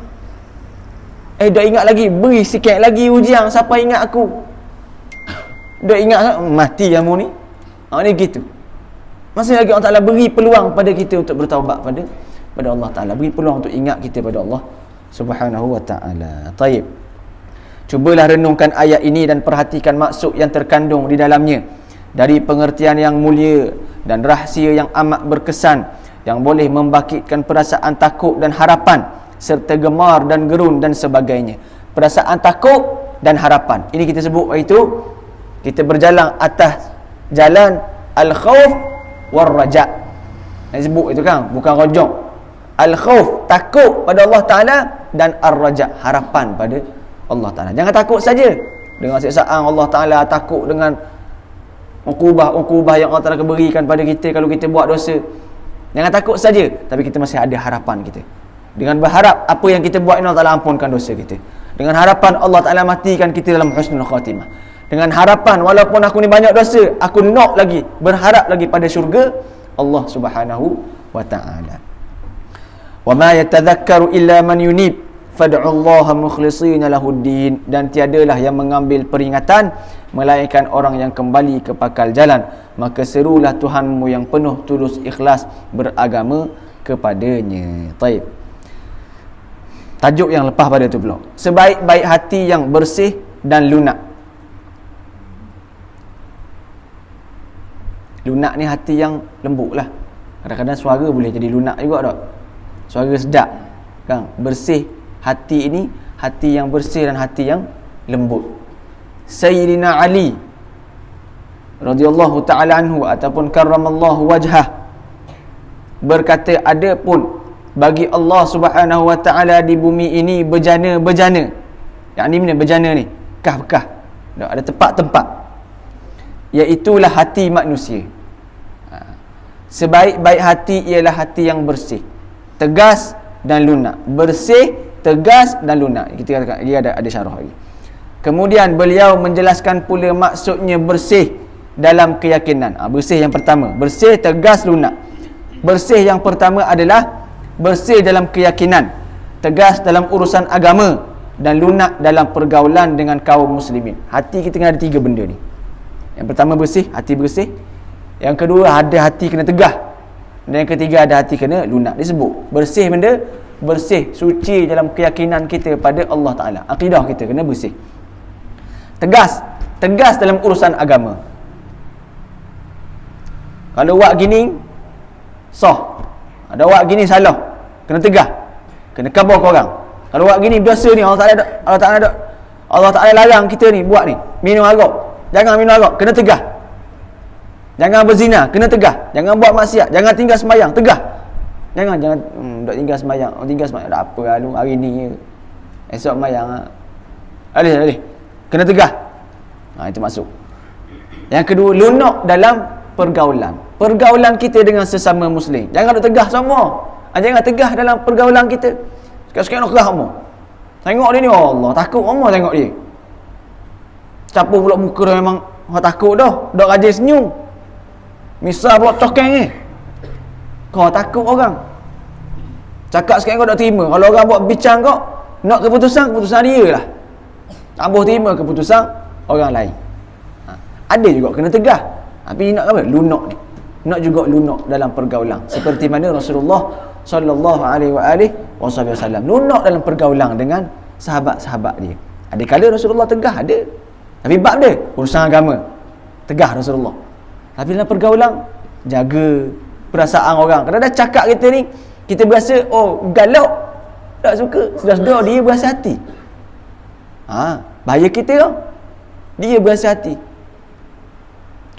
dah ingat lagi, beri sikit lagi ujian, siapa ingat aku, dah ingat mati kamu ni. Ni gitu. Masih lagi Allah Ta'ala beri peluang pada kita untuk bertaubat pada Allah Ta'ala, beri peluang untuk ingat kita pada Allah Subhanahu wa Ta'ala. Taib. Cubalah renungkan ayat ini dan perhatikan maksud yang terkandung di dalamnya, dari pengertian yang mulia dan rahsia yang amat berkesan, yang boleh membangkitkan perasaan takut dan harapan, serta gemar dan gerun dan sebagainya. Perasaan takut dan harapan ini kita sebut, iaitu kita berjalan atas jalan al-khauf war-raja. Nak sebut itu kan, bukan rojok. Al-khauf, takut pada Allah Ta'ala, dan ar-raja, harapan pada Allah Ta'ala. Jangan takut saja dengan siksaan Allah Ta'ala, takut dengan ukubah yang Allah Ta'ala berikan pada kita kalau kita buat dosa. Jangan takut saja, tapi kita masih ada harapan kita, dengan berharap apa yang kita buat ini Allah Ta'ala ampunkan dosa kita, dengan harapan Allah Ta'ala matikan kita dalam husnul khatimah, dengan harapan walaupun aku ni banyak dosa, aku nak lagi, berharap lagi pada syurga Allah Subhanahu wa Ta'ala. Wa ma yatadhakkaru illa man yunib fad'ullaha mukhlishina lahuddin. Dan tiadalah yang mengambil peringatan melainkan orang yang kembali ke pakal jalan, maka serulah Tuhanmu yang penuh tulus ikhlas beragama kepadanya. Taib. Tajuk yang lepas pada tu pula, sebaik-baik hati yang bersih dan lunak. Lunak ni hati yang lembut lah. Kadang-kadang suara boleh jadi lunak juga tak? Suara sedap kan? Bersih hati ini, hati yang bersih dan hati yang lembut. Sayyidina Ali radhiyallahu ta'ala anhu ataupun karramallahu wajhah berkata, ada pun bagi Allah Subhanahu wa taala di bumi ini bejana-bejana. Yang ni mana bejana ni? Bekah-bekah. Ada tempat-tempat. Iaitulah hati manusia. Sebaik-baik hati ialah hati yang bersih, tegas dan lunak. Bersih, tegas dan lunak. Kita katakan dia ada syarah lagi. Kemudian beliau menjelaskan pula maksudnya bersih dalam keyakinan. Bersih yang pertama, bersih, tegas, lunak. Bersih yang pertama adalah bersih dalam keyakinan, tegas dalam urusan agama dan lunak dalam pergaulan dengan kaum muslimin. Hati kita kena ada 3 benda ni. Yang pertama bersih, hati bersih. Yang kedua ada hati kena tegah. Dan yang ketiga ada hati kena lunak. Disebut bersih benda, bersih, suci dalam keyakinan kita pada Allah Ta'ala. Akidah kita kena bersih. Tegas, tegas dalam urusan agama. Kalau buat gini sah, ada buat gini salah, kena tegah, kena khabar korang. Kalau buat gini dosa ni, Allah Ta'ala larang kita ni buat ni, minum arak, jangan minum arak, kena tegah. Jangan berzina, kena tegah. Jangan buat maksiat, jangan tinggal sembahyang, tegah. Jangan dok tinggal sembahyang, dah apa lalu hari ni esok sembahyang. Alih. Kena tegah. Itu masuk. Yang kedua, lunak dalam pergaulan. Pergaulan kita dengan sesama muslim. Jangan dok tegah semua. Jangan tegah dalam pergaulan kita. Sekarang-sekarang nak tegah semua. Tengok dia ni, Allah, takut semua tengok dia. Capur pula muka dia memang orang takut dah. Dok rajin senyum. Misal pula cokeng ni. Kau takut orang. Cakap sekarang kau tak terima. Kalau orang buat bincang kau, nak keputusan dia lah. Tak boleh terima keputusan orang lain. Ada juga kena tegah. Tapi nak apa? Lunak ni. Nak juga lunak dalam pergaulan. Seperti mana Rasulullah sallallahu alaihi wasallam lunak dalam pergaulan dengan sahabat-sahabat dia. Ada kala Rasulullah tegah, ada. Tapi bab dia urusan agama. Tegah Rasulullah. Tapi dalam pergaulan jaga perasaan orang. Kadang dah cakap kita ni, kita berasa galak, tak suka. Sudah dia berasa hati. Bahaya kita tau. Dia berasa hati.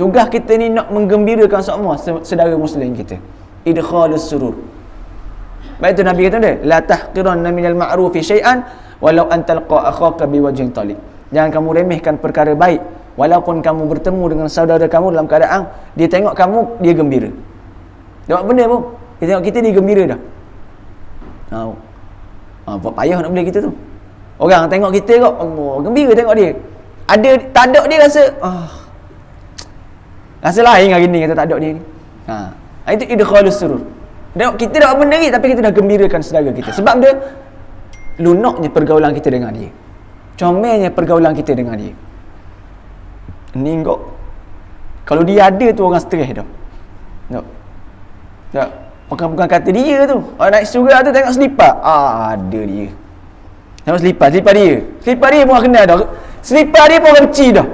Tugas kita ni nak menggembirakan semua saudara muslim kita. Idkhalus surur. Baik tu Nabi kata dia, la tahqiranna minal ma'rufi syai'an walau an talqa akhaka biwajhin talib. Jangan kamu remehkan perkara baik walaupun kamu bertemu dengan saudara kamu dalam keadaan dia tengok kamu, dia gembira. Tengok benda pun, dia tengok kita, dia gembira dah. Buat payah nak beli kita tu. Orang tengok kita kok, Allah, gembira tengok dia. Ada, tak ada dia rasa, rasa lain hari ni kata tak ada dia ni. Itu idkhalus surur. Tengok kita dah benda ni, tapi kita dah gembirakan saudara kita. Sebab dia, lunaknya pergaulan kita dengan dia. Comelnya pergaulan kita dengan dia. Ni kok, kalau dia ada tu orang stres dah. Tak. Bukan kata dia tu. Orang naik surga tu tengok selipar. Ada dia. Tengok selipar dia. Selipar dia pun orang kenal dah. Selipar dia pun orang benci dah.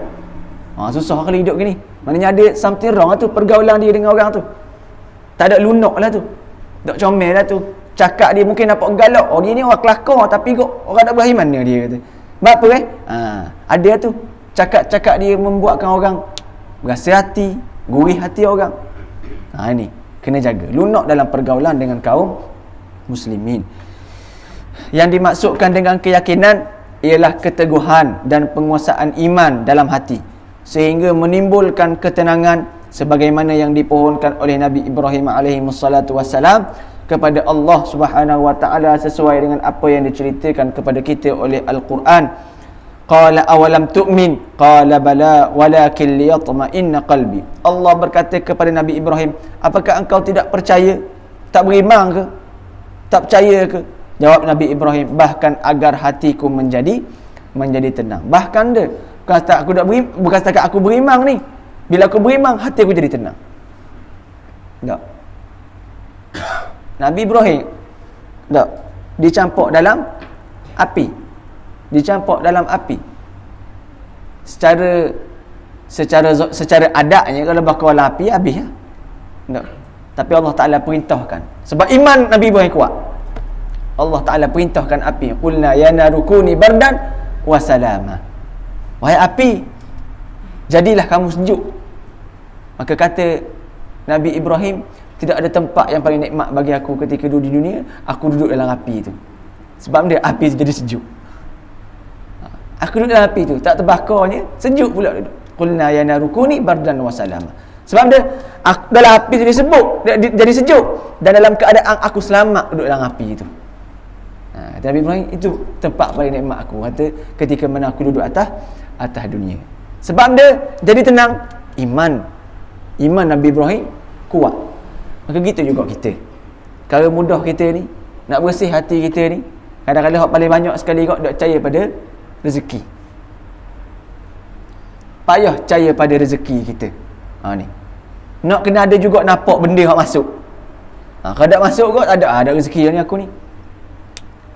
Susah kalau hidup gini. Maknanya ada something wrong lah tu. Pergaulan dia dengan orang tu. Tak ada lunak lah tu. Tak comel lah tu. Cakap dia mungkin nampak galak. Dia ni orang kelakar. Tapi kok orang tak berakhir mana dia kata. Sebab apa ada tu. Cakap-cakap dia membuatkan orang berasa hati. Gurih hati orang. Ini. Kena jaga. Lunak dalam pergaulan dengan kaum muslimin. Yang dimaksudkan dengan keyakinan ialah keteguhan dan penguasaan iman dalam hati sehingga menimbulkan ketenangan sebagaimana yang dipohonkan oleh Nabi Ibrahim alaihi wassalatu wassalam kepada Allah Subhanahu wa taala sesuai dengan apa yang diceritakan kepada kita oleh Al-Quran. Qala awalam tu'min qala bala walakin liyatma'inna qalbi. Allah berkata kepada Nabi Ibrahim, apakah engkau tidak percaya? Tak beriman ke? Tak percaya ke? Jawab Nabi Ibrahim, bahkan agar hatiku menjadi tenang. Bahkan dia bukan setakat aku beriman ni. Bila aku beriman, hati aku jadi tenang. Tak. Nabi Ibrahim tak dicampur dalam api. Secara adatnya kalau bakar dalam api habis lah. Tak. Tapi Allah Taala perintahkan. Sebab iman Nabi Ibrahim kuat. Allah Taala perintahkan api. Qulna ya narukuni bardan wa salama. Wahai api, jadilah kamu sejuk. Maka kata Nabi Ibrahim, Tidak ada tempat yang paling nikmat bagi aku ketika duduk di dunia, aku duduk dalam api itu. Sebab dia api jadi sejuk. Aku duduk dalam api itu, tak terbakarnya, sejuk pula duduk. Qulna ya narukuni bardan wa salama. Sebab dia dalam api itu jadi sejuk, dan dalam keadaan aku selamat duduk dalam api itu. Kata Nabi Ibrahim, itu tempat paling nikmat aku. Kata ketika mana aku duduk atas dunia. Sebab dia jadi tenang, iman Nabi Ibrahim kuat. Maka gitu juga kita. Kalau mudah kita ni nak bersih hati kita ni, kadang-kadang hak paling banyak sekali kau dok percaya pada rezeki. Payah percaya pada rezeki kita. Ni. Nak kena ada juga nampak benda hak masuk. Kalau tak masuk kau ada rezeki ni aku ni.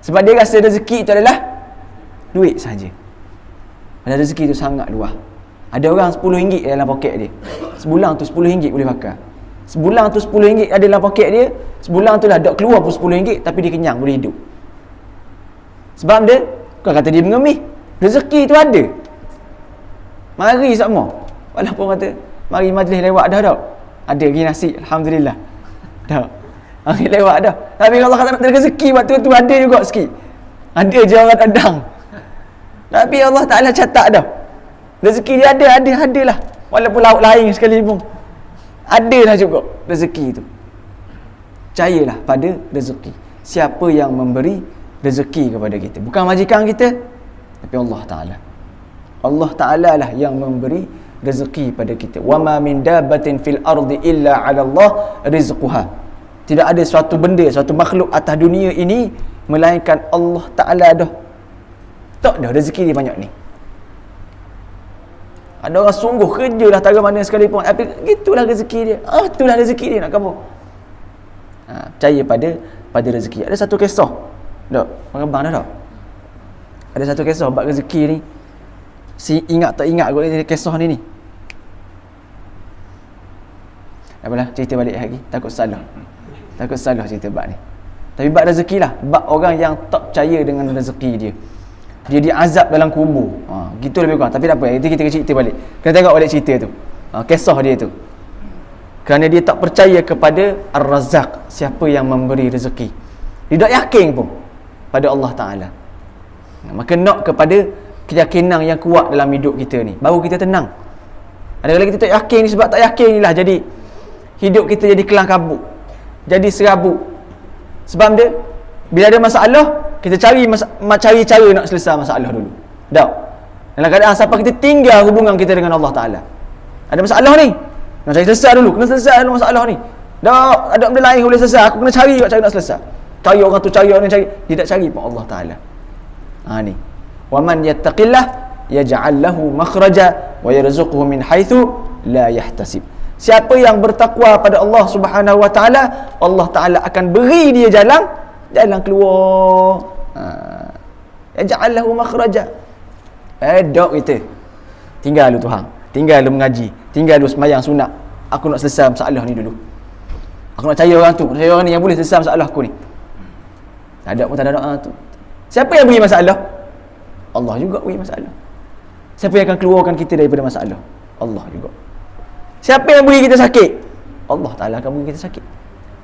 Sebab dia rasa rezeki itu adalah duit saja. Padahal rezeki itu sangat luas. Ada orang RM10 dalam poket dia. Sebulan tu RM10 boleh pakai. Sebulan tu RM10 ada dalam poket dia. Sebulan tu lah tak keluar pun RM10, tapi dia kenyang, boleh hidup. Sebab dia, kau kata dia mengemih, rezeki tu ada. Mari sama. Walaupun kata mari majlis lewat dah tak? Ada lagi nasi, alhamdulillah. Dah. Mari lewat dah. Tapi kalau Allah kata nak rezeki waktu tu ada juga sikit. Ada je orang adang. Tapi Allah Taala catat dah. Rezeki dia adalah. Walaupun laut lain sekalipun. Adalah juga rezeki itu. Percayalah pada rezeki. Siapa yang memberi rezeki kepada kita, bukan majikan kita, tapi Allah Taala. Allah Taala lah yang memberi rezeki pada kita. Wa ma min dabbatin fil ardi illa 'ala Allah rizquha. Tidak ada suatu benda, suatu makhluk atas dunia ini melainkan Allah Taala dah. Tak dah rezeki dia banyak ni. Ada orang sungguh kerjalah tara mana sekalipun, tapi gitulah rezeki dia. Itulah rezeki dia, nak apa? Percaya pada rezeki. Ada satu kisah. Tak? Abang dah tak? Ada satu kisah bab rezeki ni. Ingat tak ingat kot kisah ni. Apalah, cerita balik lagi. Takut salah cerita bab ni. Tapi bab rezeki lah. Bab orang yang tak percaya dengan rezeki dia. Dia diazab dalam kubur. Gitu lebih kurang. Tapi tak apa, kita cerita balik. Kita tengok balik cerita tu. Kisah dia tu. Kerana dia tak percaya kepada Ar-Razzaq, siapa yang memberi rezeki. Dia tak yakin pun pada Allah Ta'ala. Maka nak kepada keyakinan yang kuat dalam hidup kita ni, baru kita tenang. Ada kali kita tak yakin ni, sebab tak yakin ni lah jadi hidup kita jadi kelang kabut, jadi serabut. Sebab dia, bila ada masalah, kita cari cara nak selesai masalah dulu. Tak? Dalam keadaan sampai kita tinggal hubungan kita dengan Allah Ta'ala. Ada masalah ni, nak cari selesai dulu. Kena selesai dulu masalah ni. Tak, ada benda lain boleh selesai. Aku kena cari cara nak selesai. Cari orang tu, cari orang ni, cari. Dia tak cari pun Allah Ta'ala. Ni. Wa man yattaqillah yaj'al lahu makhraja wa yarzuquhu min haitsu la yahtasib. Siapa yang bertakwa pada Allah Subhanahu wa Ta'ala, Allah Ta'ala akan beri dia jalan keluar. Yaj'al lahu makhraja. Dok kita. Tinggal lu Tuhan. Tinggal lu mengaji. Tinggal lu sembahyang sunat. Aku nak selesai masalah ni dulu. Aku nak cari orang tu. Cari orang ni yang boleh selesai masalah aku ni. Tak ada pun tak ada doa tu. Siapa yang beri masalah? Allah juga beri masalah. Siapa yang akan keluarkan kita daripada masalah? Allah juga. Siapa yang beri kita sakit? Allah Ta'ala akan beri kita sakit.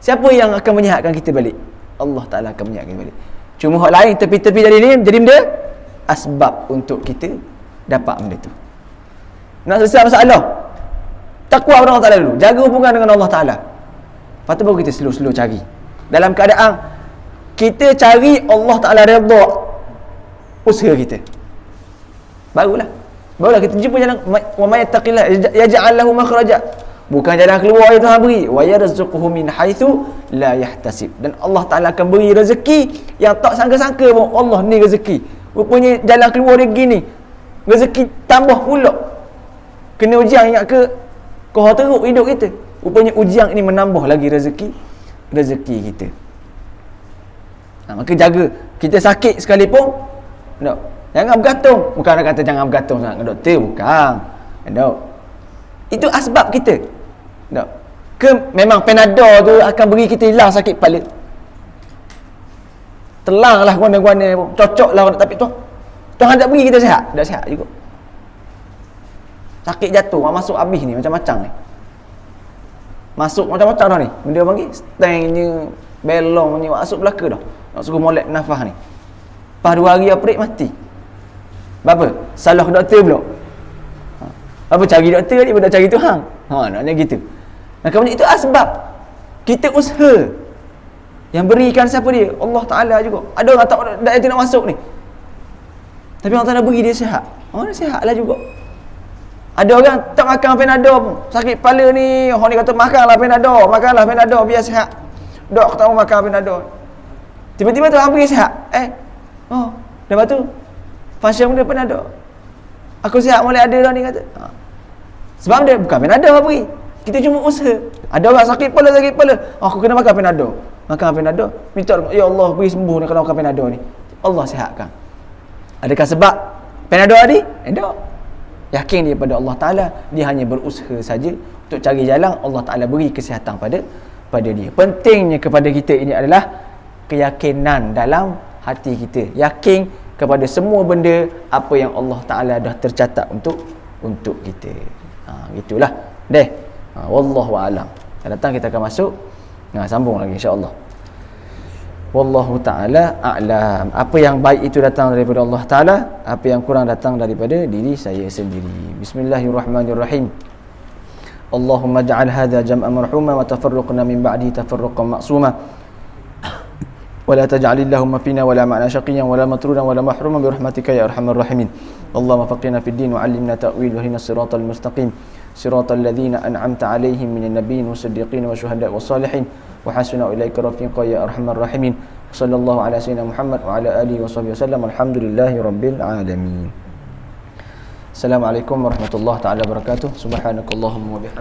Siapa yang akan menyihatkan kita balik? Allah Ta'ala akan menyihatkan kita balik. Cuma hak lain tepi-tepi dari ni jadi benda asbab untuk kita dapat benda tu. Nak selesai masalah, takwa pada Allah Ta'ala dulu. Jaga hubungan dengan Allah Ta'ala. Lepas tu baru kita slow-slow cari. Dalam keadaan kita cari Allah Ta'ala redha usaha kita. Barulah kita jumpa jalan. Wa may yattaqillah yaj'al lahu makhraja. Bukan jalan keluar yang Tuhan beri. Wa yarzuquhu min haitsu la yahtasib. Dan Allah Ta'ala akan beri rezeki yang tak sangka-sangka pun. Allah ni rezeki. Rupanya jalan keluar dia gini. Rezeki tambah pula. Kena ujian ingat ke kau teruk hidup kita. Rupanya ujian ini menambah lagi rezeki kita. Maka jaga. Kita sakit sekalipun, jangan bergantung. Bukan nak kata jangan bergantung sangat dengan doktor, bukan. Itu asbab kita. Ke memang Panadol tu akan beri kita hilang sakit kepala. Telanglah guana-guana pun, cocoklah, tapi Tuhan tak beri kita sihat. Tak sihat juga. Sakit jatuh, masuk habis ni macam-macam ni. Masuk macam-macam dah ni. Benda panggil stangnya, belongnya masuk belaka dah. Nak suruh molek nafas ni. Lepas 2 hari operate mati. Apa? Salah doktor pula. Apa cari doktor ni pada cari Tuhan. Naknya gitu. Nah, kemudian itu asbab kita usaha. Yang berikan siapa dia? Allah Ta'ala juga. Ada orang tak itu nak masuk ni. Tapi Allah Ta'ala beri dia sihat. Dia sihat lah juga. Ada orang tak makan Panadol pun. Sakit kepala ni, orang ni kata makanlah Panadol biar sihat. Dok tak mau makan Panadol. Tiba-tiba Tuhan beri sihat. Lepas tu function dia Panadol. Aku sihat mulai ada dah ni kata. Sebab dia bukan Panadol beri. Kita cuma usaha. Ada orang sakit kepala. Aku kena makan Panadol. Minta ya Allah beri sembuh nak kena makan Panadol ni. Allah sihatkan. Adakah sebab Panadol tadi? Tak. Yakin dia pada Allah Ta'ala. Dia hanya berusaha saja untuk cari jalan. Allah Ta'ala beri kesihatan pada dia. Pentingnya kepada kita ini adalah keyakinan dalam hati kita. Yakin kepada semua benda apa yang Allah Ta'ala dah tercatat untuk kita. Gitulah. Wallahu a'lam. Akan datang kita akan masuk. Sambung lagi insya-Allah. Wallahu ta'ala a'lam. Apa yang baik itu datang daripada Allah Ta'ala, apa yang kurang datang daripada diri saya sendiri. Bismillahirrahmanirrahim. Allahumma ja'al hadha jam'an marhuma wa tafarruqna min ba'di tafarruqan ma'suma wa la taj'al illahumma fina wa la ma'na shaqiyan wa la matrudan wa la mahruman bi rahmatika ya arhamar rahimin. Allahumma faqihna fid din wa 'allimna ta'wil wa hina siratal mustaqim siratal ladzina an'amta 'alaihim minan nabiyyin wasiddiqin wasyuhada'i wassalihin wa hasuna ilaika rafiqa ya arhamar rahimin. Sallallahu ala sayyidina Muhammad wa ala alihi washabbihi wasallam. Alhamdulillahi rabbil alamin. Assalamualaikum warahmatullahi taala wabarakatuh. Subhanakallahumma wa bihamdika